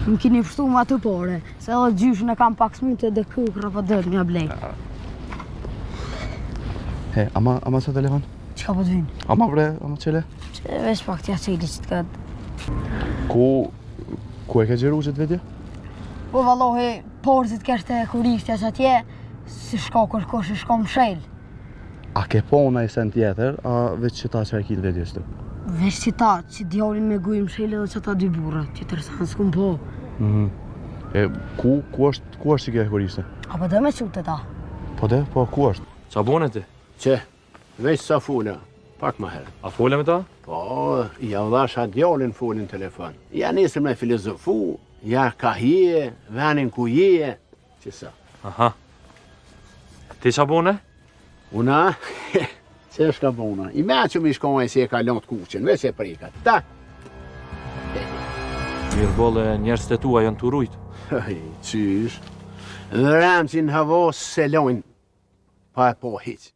Më keni fështu më atë pore, se edhe gjyshën e kam pak smute dhe kukra pa dërë mja blej. He, ama sa telefon? Qka po të vinë? Ama bre, ama qele? Vesh pak t'ja qeli që t'kët. Ku e ke gjeru që t'vedje? Po vallohi, porzit kështë e kuristja që atje, si shko kërkosh i shko më shel. A ke po una i sen tjetër, a veç që ta që e kil vedjes të? Vesh që ta, që djallin me guj më shel edhe që ta dy burra, që tërsan s'kum po. E, ku është që ke kuriste? Apo dhe me qute ta? Po ku është? Qa bone ti? Që, veç sa funa, pak më herë. A fole me ta? Po, ja u dhash atë djallin folin telefon. Ja nisëm me filozofu, ja ka hije, venin ku hije, që sa. Aha. Ti qa bone? Una, që shka bona. I me që mi shkojnë si e ka lënë të kuqen, veç e prikat. Ta! Mirë bolle njerës të tua janë të rujtë. Qysh. Dhe ramë që në havos se lojnë, pa e po hiq.